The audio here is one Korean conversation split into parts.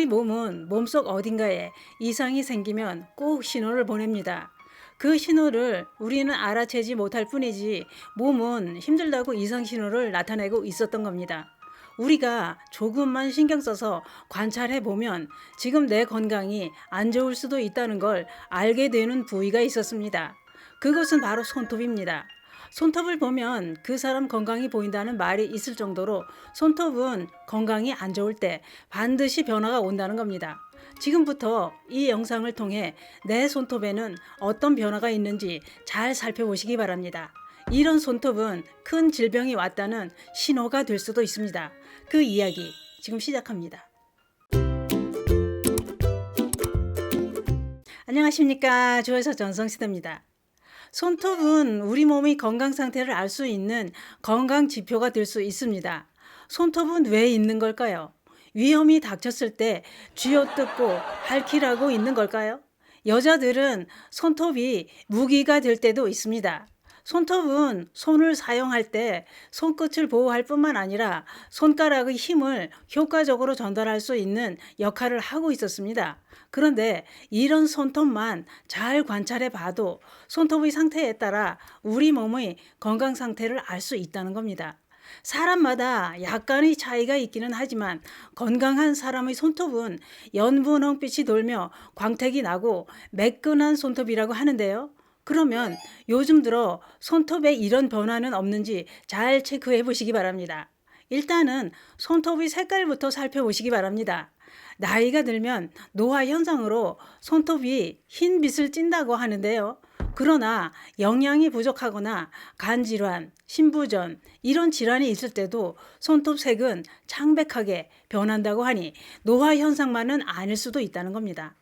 몸은 몸속 어딘가에 이상이 생기면 꼭 신호를 보냅니다. 그 신호를 우리는 알아채지 못할 뿐이지 몸은 힘들다고 이상 신호를 나타내고 있었던 겁니다. 우리가 조금만 신경 써서 관찰해 보면 지금 내 건강이 안 좋을 수도 있다는 걸 알게 되는 부위가 있었습니다. 그것은 바로 손톱입니다. 손톱을 보면 그 사람 건강이 보인다는 말이 있을 정도로 손톱은 건강이 안 좋을 때 반드시 변화가 온다는 겁니다. 지금부터 이 영상을 통해 내 손톱에는 어떤 변화가 있는지 잘 살펴보시기 바랍니다. 이런 손톱은 큰 질병이 왔다는 신호가 될 수도 있습니다. 그 이야기 지금 시작합니다. 안녕하십니까, 주에서 전성시대입니다. 손톱은 우리 몸의 건강 상태를 알 수 있는 건강 지표가 될 수 있습니다. 손톱은 왜 있는 걸까요? 위험이 닥쳤을 때 쥐어뜯고 핥히라고 있는 걸까요? 여자들은 손톱이 무기가 될 때도 있습니다. 손톱은 손을 사용할 때 손끝을 보호할 뿐만 아니라 손가락의 힘을 효과적으로 전달할 수 있는 역할을 하고 있었습니다. 그런데 이런 손톱만 잘 관찰해 봐도 손톱의 상태에 따라 우리 몸의 건강 상태를 알 수 있다는 겁니다. 사람마다 약간의 차이가 있기는 하지만 건강한 사람의 손톱은 연분홍빛이 돌며 광택이 나고 매끈한 손톱이라고 하는데요. 그러면 요즘 들어 손톱에 이런 변화는 없는지 잘 체크해 보시기 바랍니다. 일단은 손톱의 색깔부터 살펴보시기 바랍니다. 나이가 들면 노화 현상으로 손톱이 흰 빛을 띈다고 하는데요. 그러나 영양이 부족하거나 간질환, 신부전 이런 질환이 있을 때도 손톱 색은 창백하게 변한다고 하니 노화 현상만은 아닐 수도 있다는 겁니다.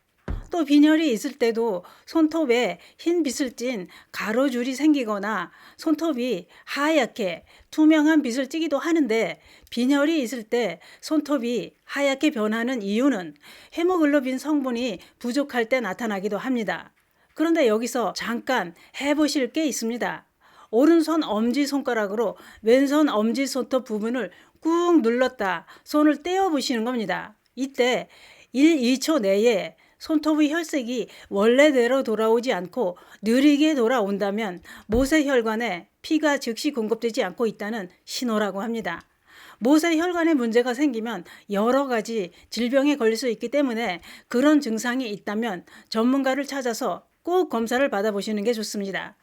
또 빈혈이 있을 때도 손톱에 흰 빛을 띤 가로줄이 생기거나 손톱이 하얗게 투명한 빛을 띠기도 하는데, 빈혈이 있을 때 손톱이 하얗게 변하는 이유는 헤모글로빈 성분이 부족할 때 나타나기도 합니다. 그런데 여기서 잠깐 해보실 게 있습니다. 오른손 엄지손가락으로 왼손 엄지손톱 부분을 꾹 눌렀다 손을 떼어 보시는 겁니다. 이때 1, 2초 내에 손톱의 혈색이 원래대로 돌아오지 않고 느리게 돌아온다면 모세혈관에 피가 즉시 공급되지 않고 있다는 신호라고 합니다. 모세혈관에 문제가 생기면 여러 가지 질병에 걸릴 수 있기 때문에 그런 증상이 있다면 전문가를 찾아서 꼭 검사를 받아보시는 게 좋습니다.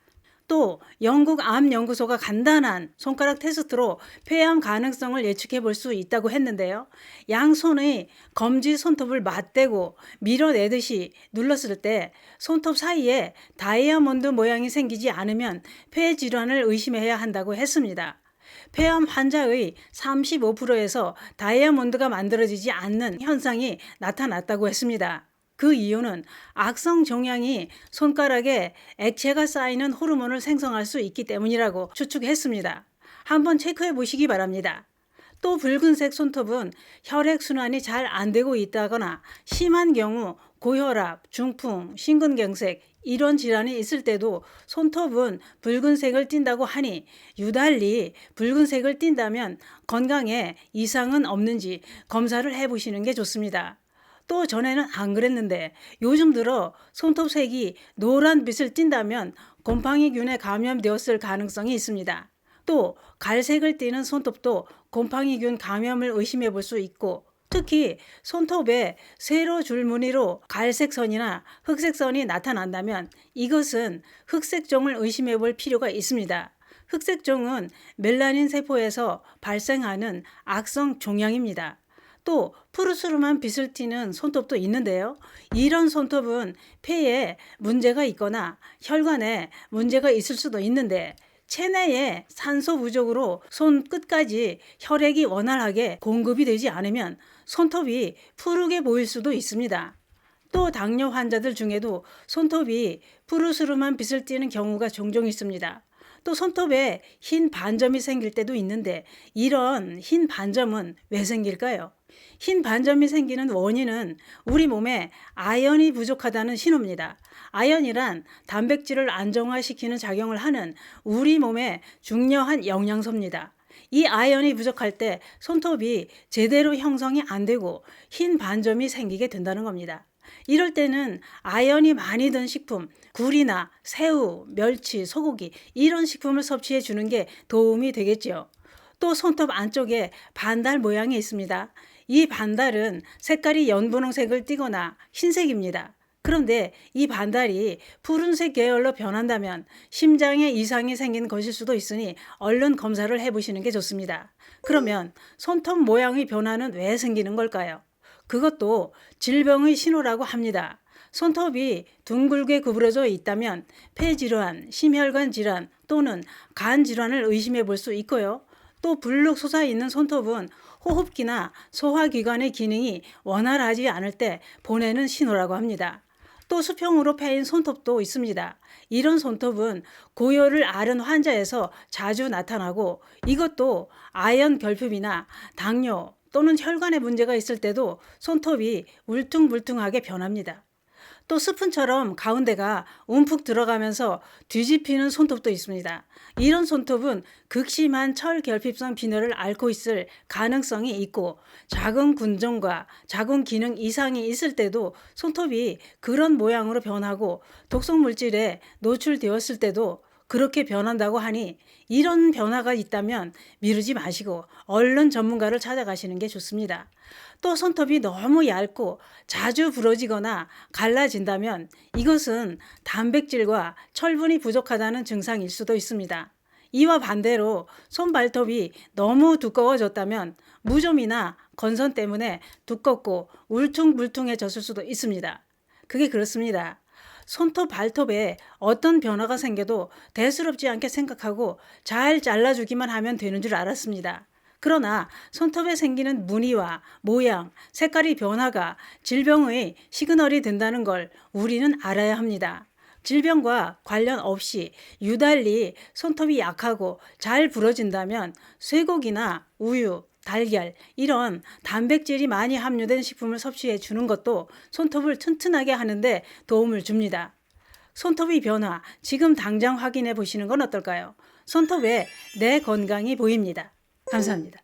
또 영국 암연구소가 간단한 손가락 테스트로 폐암 가능성을 예측해 볼 수 있다고 했는데요. 양손의 검지 손톱을 맞대고 밀어내듯이 눌렀을 때 손톱 사이에 다이아몬드 모양이 생기지 않으면 폐 질환을 의심해야 한다고 했습니다. 폐암 환자의 35%에서 다이아몬드가 만들어지지 않는 현상이 나타났다고 했습니다. 그 이유는 악성 종양이 손가락에 액체가 쌓이는 호르몬을 생성할 수 있기 때문이라고 추측했습니다. 한번 체크해 보시기 바랍니다. 또 붉은색 손톱은 혈액순환이 잘 안 되고 있다거나 심한 경우 고혈압, 중풍, 심근경색 이런 질환이 있을 때도 손톱은 붉은색을 띈다고 하니 유달리 붉은색을 띈다면 건강에 이상은 없는지 검사를 해보시는 게 좋습니다. 또 전에는 안 그랬는데 요즘 들어 손톱색이 노란빛을 띈다면 곰팡이균에 감염되었을 가능성이 있습니다. 또 갈색을 띠는 손톱도 곰팡이균 감염을 의심해 볼 수 있고, 특히 손톱에 세로 줄 무늬로 갈색선이나 흑색선이 나타난다면 이것은 흑색종을 의심해 볼 필요가 있습니다. 흑색종은 멜라닌 세포에서 발생하는 악성 종양입니다. 또 푸르스름한 빛을 띠는 손톱도 있는데요. 이런 손톱은 폐에 문제가 있거나 혈관에 문제가 있을 수도 있는데, 체내에 산소 부족으로 손끝까지 혈액이 원활하게 공급이 되지 않으면 손톱이 푸르게 보일 수도 있습니다. 또 당뇨 환자들 중에도 손톱이 푸르스름한 빛을 띠는 경우가 종종 있습니다. 또 손톱에 흰 반점이 생길 때도 있는데, 이런 흰 반점은 왜 생길까요? 흰 반점이 생기는 원인은 우리 몸에 아연이 부족하다는 신호입니다. 아연이란 단백질을 안정화시키는 작용을 하는 우리 몸의 중요한 영양소입니다. 이 아연이 부족할 때 손톱이 제대로 형성이 안 되고 흰 반점이 생기게 된다는 겁니다. 이럴 때는 아연이 많이 든 식품, 굴이나 새우, 멸치, 소고기 이런 식품을 섭취해 주는 게 도움이 되겠죠. 또 손톱 안쪽에 반달 모양이 있습니다. 이 반달은 색깔이 연분홍색을 띠거나 흰색입니다. 그런데 이 반달이 푸른색 계열로 변한다면 심장에 이상이 생긴 것일 수도 있으니 얼른 검사를 해보시는 게 좋습니다. 그러면 손톱 모양의 변화는 왜 생기는 걸까요? 그것도 질병의 신호라고 합니다. 손톱이 둥글게 구부러져 있다면 폐질환, 심혈관 질환 또는 간 질환을 의심해 볼 수 있고요. 또 불룩 솟아있는 손톱은 호흡기나 소화기관의 기능이 원활하지 않을 때 보내는 신호라고 합니다. 또 수평으로 패인 손톱도 있습니다. 이런 손톱은 고열을 앓은 환자에서 자주 나타나고 이것도 아연 결핍이나 당뇨 또는 혈관에 문제가 있을 때도 손톱이 울퉁불퉁하게 변합니다. 또 스푼처럼 가운데가 움푹 들어가면서 뒤집히는 손톱도 있습니다. 이런 손톱은 극심한 철결핍성 빈혈을 앓고 있을 가능성이 있고 자궁 군종과 자궁 기능 이상이 있을 때도 손톱이 그런 모양으로 변하고 독성 물질에 노출되었을 때도 그렇게 변한다고 하니 이런 변화가 있다면 미루지 마시고 얼른 전문가를 찾아가시는 게 좋습니다. 또 손톱이 너무 얇고 자주 부러지거나 갈라진다면 이것은 단백질과 철분이 부족하다는 증상일 수도 있습니다. 이와 반대로 손발톱이 너무 두꺼워졌다면 무좀이나 건선 때문에 두껍고 울퉁불퉁해졌을 수도 있습니다. 그게 그렇습니다. 손톱, 발톱에 어떤 변화가 생겨도 대수롭지 않게 생각하고 잘 잘라주기만 하면 되는 줄 알았습니다. 그러나 손톱에 생기는 무늬와 모양, 색깔의 변화가 질병의 시그널이 된다는 걸 우리는 알아야 합니다. 질병과 관련 없이 유달리 손톱이 약하고 잘 부러진다면 쇠고기나 우유, 달걀 이런 단백질이 많이 함유된 식품을 섭취해 주는 것도 손톱을 튼튼하게 하는데 도움을 줍니다. 손톱의 변화 지금 당장 확인해 보시는 건 어떨까요? 손톱에 내 건강이 보입니다. 감사합니다.